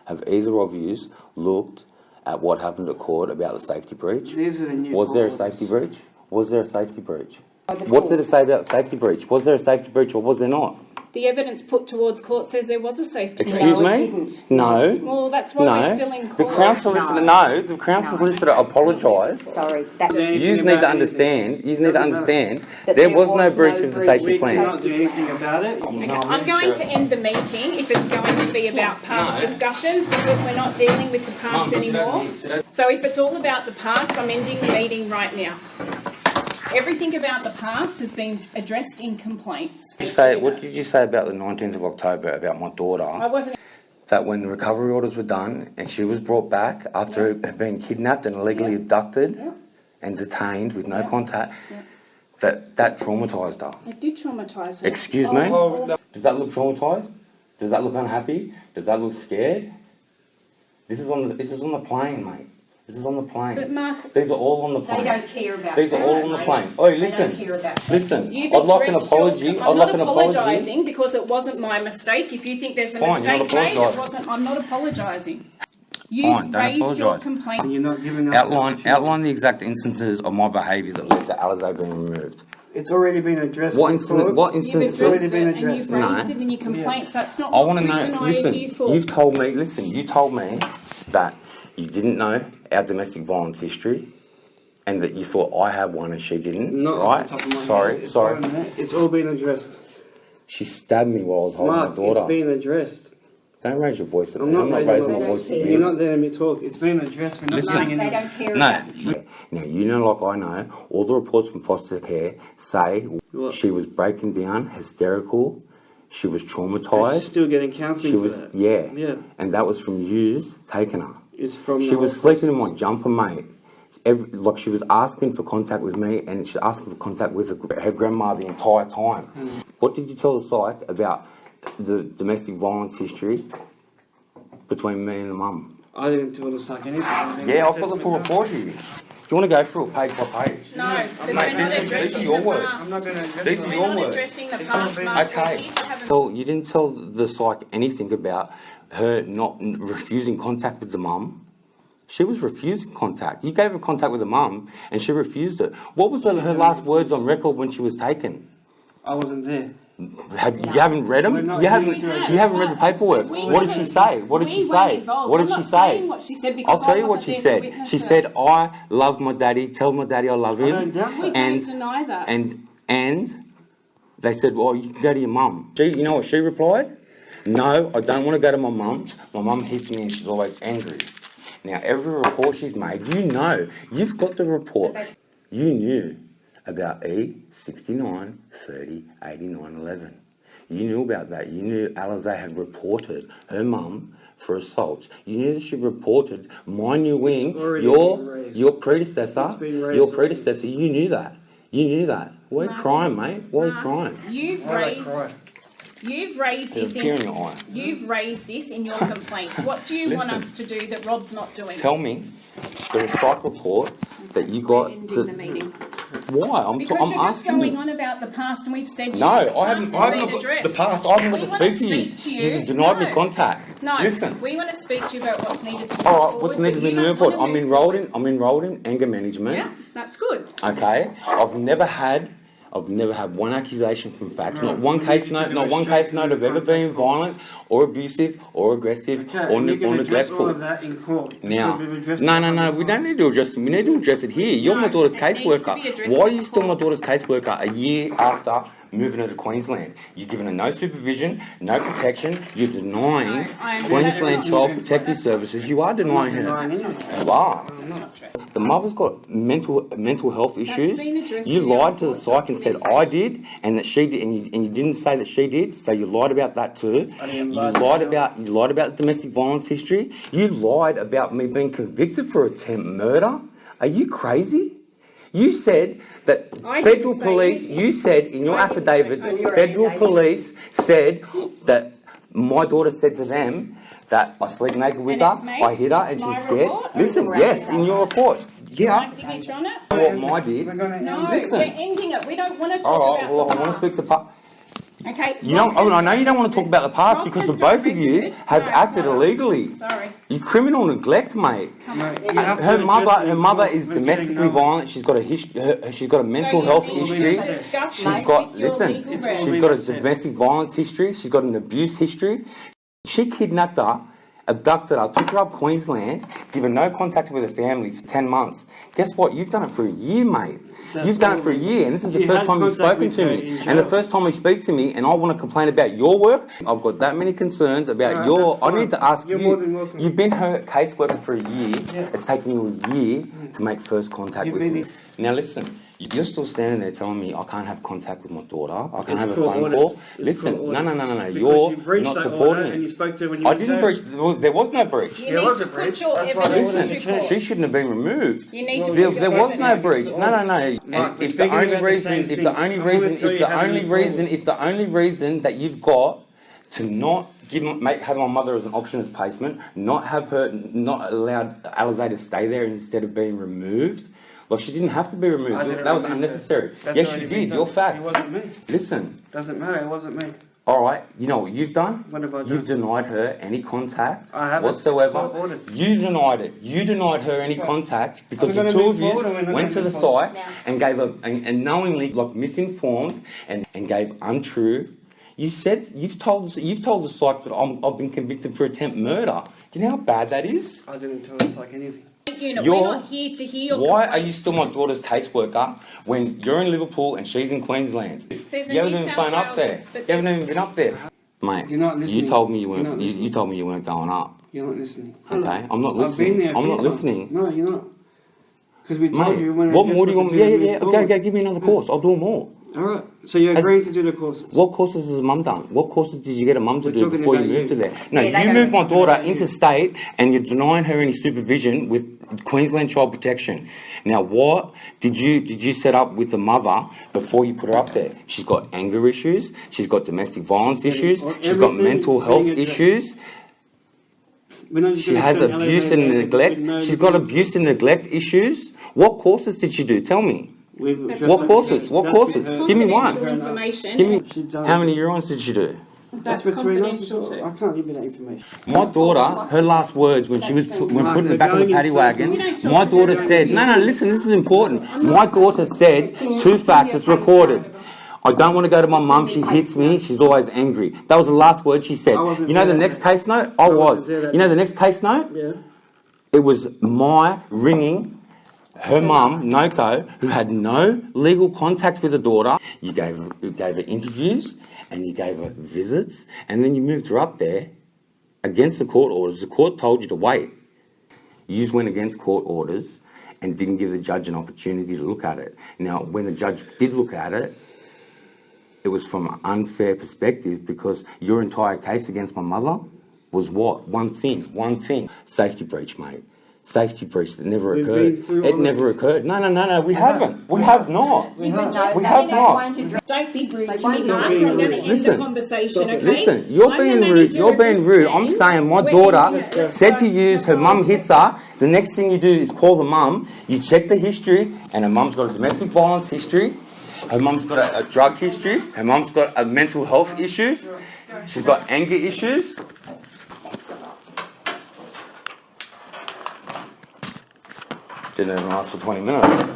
have either of you looked at what happened at court about the safety breach? Was there a safety breach? Was there a safety breach? What did it say about safety breach? Was there a safety breach or was there not? The evidence put towards court says there was a safety breach. Excuse me? No. Well, that's why we're still in court. The Crown Solicitor, the Crown Solicitor apologised. Sorry. You need to understand, there was no breach of the safety plan. You cannot do anything about it. I'm going to end the meeting if it's going to be about past discussions, because we're not dealing with the past anymore. So if it's all about the past, I'm ending the meeting right now. Everything about the past has been addressed in complaints. What did you say about the 19th of October about my daughter? I wasn't... That when the recovery orders were done and she was brought back after being kidnapped and illegally abducted and detained with no contact, that traumatised her. It did traumatise her. Excuse me? Does that look traumatised? Does that look unhappy? Does that look scared? This is on the plane, mate. This is on the plane. But Mark, these are all on the plane. They don't care about These are all on the plane. Oh, listen. Listen. I'd like an apology. I'm not apologising because it wasn't my mistake. If you think there's a mistake made, it wasn't. I'm not apologising. You raised your complaint. You're not giving us Outline the exact instances of my behaviour that led to Alizé being removed. It's already been addressed. What instance? You've already been addressed. And you've raised it in your complaints. That's not I what want to Chris know. and I are Listen, here for. you told me that you didn't know our domestic violence history, and that you thought I had one and she didn't. Not right? off the top of my Sorry. head. It's all been addressed. She stabbed me while I was holding my daughter. It's been addressed. Don't raise your voice at me. I'm not raising my voice at you. You're not letting me talk. It's been addressed. We're not saying They anything. don't care about you. Now, you know, like I know, all the reports from foster care say she was breaking down, hysterical, she was traumatised. She's still getting counselling She was, for that. yeah. And that was from yous taking her. It's from She was sleeping in my jumper, mate. She was asking for contact with me, and she asking for contact with her grandma the entire time. What did you tell the psych about the domestic violence history between me and the mum? I didn't tell the psych anything. Yeah, I've got the full report here. Do you want to go through it page by page? No, because we're not addressing your the words. past. I'm not going to address These it. are We're your not words. addressing the past, Mark. Okay. We need to have a... So you didn't tell the psych anything about her not refusing contact with the mum. She was refusing contact. You gave her contact with the mum, and she refused it. What was her last words on record when she was taken? I wasn't there. You haven't read them? You haven't read the paperwork. What did she say? What did she say? What did she say? I'll tell you what she said. She said, "I love my daddy. Tell my daddy I love him." I don't doubt that. We don't deny that. And they said, "Well, you can go to your mum." You know what she replied? "No, I don't want to go to my mum's. My mum hits me and she's always angry." Now, every report she's made, you know, you've got the report. You knew about E 69 30 89 11. You knew about that. You knew Alizé had reported her mum for assault. You knew that she reported my new wing, your predecessor. Your predecessor. You knew that. You knew that. Why are you crying, mate? Why are you crying? You've raised this in your complaints. What do you want us to do that Rob's not doing? Tell me the psych report that you got. Ending the meeting. Why? I'm Because you're just asking going you. on about the past, and we've said No, I haven't got the past. I haven't got to speak to you. You've denied me contact. No, listen. we want to speak to you about what's needed to move All right, forward, what's needed to but be you moved don't forward? wanna I'm enrolled in anger management. Yeah, that's good. Okay, I've never had one accusation from FACS, not one case note of ever being violent or abusive or aggressive or neglectful. All of that in court. Now, no, we don't need to address it. We need to address it here. You're my daughter's caseworker. Why are you still my daughter's caseworker a year after moving her to Queensland? You're giving her no supervision, no protection. You're denying Queensland Child Protective Services. You are denying her. You are. The mother's got mental health issues. You lied to the psych and said I did, and that she did, and you didn't say that she did. So you lied about that too. You lied about domestic violence history. You lied about me being convicted for attempt murder. Are you crazy? You said that federal police. You said in your affidavit that federal police said that my daughter said to them that I sleep naked with her, I hit her, and she's scared. Listen, yes, in your report. Yeah. My signature on it? What I did. No, Listen. we're ending it. We don't want to talk All right, about well, the I want to speak to Okay. You know, I know you don't want to talk about the past Rob because has the both of you directed- have No, acted it's not us. illegally. Sorry. You criminal neglect, mate. Mate, you have to Her address mother the is we're domestically getting nowhere. violent. She's got a history. She's got a mental So health you need history. to discuss She's this got with your listen. legal It's rep. all She's got a Yes. domestic violence history. She's got an abuse history. She kidnapped her, abducted her, took her up Queensland, given no contact with her family for 10 months. Guess what? You've done it for a year, mate. That's You've done it all. for a year, and this is the She first had time you've contact spoken with to her me. in And the jail. first time you speak to me, and I want to complain about your work. I've got that many concerns about Alright, your. that's I fine. need to ask You're you. more than welcome. You've been her caseworker for a year. Yeah. It's taken you a year to make first contact You've with been me. in- Now listen. You're still standing there telling me I can't have contact with my daughter. I can't It's have a court phone ordered. call. It's Listen, court no. ordered. Because You're you breached not that supporting order and you it. spoke to her when you I were didn't in breach. jail. There was no breach. You There need was to a breach. put your That's why evidence they to ordered court. She shouldn't have been removed. You need to Well, put There your was no evidence. breach. No. Right, And we're if the speaking only about the reason, same if thing. the only I'm reason, gonna tell if you the how to only move reason, forward. if the only reason that you've got to not have my mother as an option as placement, not allowed Alizé to stay there instead of being removed. Like she didn't have to be removed. I didn't That was remove her. unnecessary. That's Yes, already you been did. done. Your facts. It wasn't me. Listen. Doesn't matter. It wasn't me. All right, you know what you've done? What have I done? You've denied her any contact I haven't. It's whatsoever. court ordered. You denied it. You denied her any contact because Are we the gonna two move of you forward or we're not went to gonna the move forward? site and gave and knowingly misinformed and gave untrue. You've told the site that I've been convicted for attempt murder. Do you know how bad that is? I didn't tell us like anything. Unit. We're not here to hear your Why are complaints. you still my daughter's caseworker when you're in Liverpool and she's in Queensland? There's a You haven't New even South flown up Wales- there. but You haven't even been up there. Mate, You're not you listening. told me you You're weren't. not You listening. told me you weren't going up. You're not listening. Okay, I'm not I've been listening. there. I'm a few not times. listening. No, you're not. Because we told Mate, you when what more do you want? Yeah. Okay, give me another course. I'll do them all. All right. So you're agreeing to do the courses. What courses has mum done? What courses did you get a mum to We're do talking before you about moved you. to there? No, Yeah, they you moved my don't- daughter about you. interstate and you're denying her any supervision with Queensland Child Protection. Now, what did you set up with the mother before you put her up there? She's got anger issues. She's got domestic violence issues. She's got Everything mental health being addressed. issues. We're not just She gonna has send abuse Alizé and there neglect. with no She's got evidence. abuse and neglect issues. What courses did she do? Tell me. We've What addressed courses? that. What That's courses? with her. Give me one. Confidential information. Give me. She's done- How many urines did she do? That's between us. confidential So too. I can't give you that information. My daughter, her last words when she was putting the back of the paddy wagon, We don't talk my daughter about said, no, listen, this is important. My daughter said, to FACS, it's recorded. I don't want to go to my mum, she hits me, she's always angry. That was the last word she said. I wasn't You know the there next that case note? I was. wasn't there that You know the next case note? Yeah. It was my ringing her mum, Noko, who had no legal contact with the daughter. You gave her interviews and you gave her visits and then you moved her up there against the court orders. The court told you to wait. You just went against court orders and didn't give the judge an opportunity to look at it. Now, when the judge did look at it, it was from an unfair perspective because your entire case against my mother was what? One thing. Safety breach, mate. Safety breach that never We've occurred. been through It all never of this. occurred. No, we haven't. We have not. We have. No, We they have don't not. want to drop- Don't be rude Like, to why me, you guys. being We're going to rude? end Listen. the conversation, Stop it. okay? Listen, you're I'm the being rude. manager You're of being this rude. I'm team. saying my We're daughter ending it. said to you, her mum hits her. The next thing you do is call the mum. You check the history, and her mum's got a domestic violence history. Her mum's got a drug history. Her mum's got a mental health issues. She's got anger issues. Didn't even last for 20 minutes.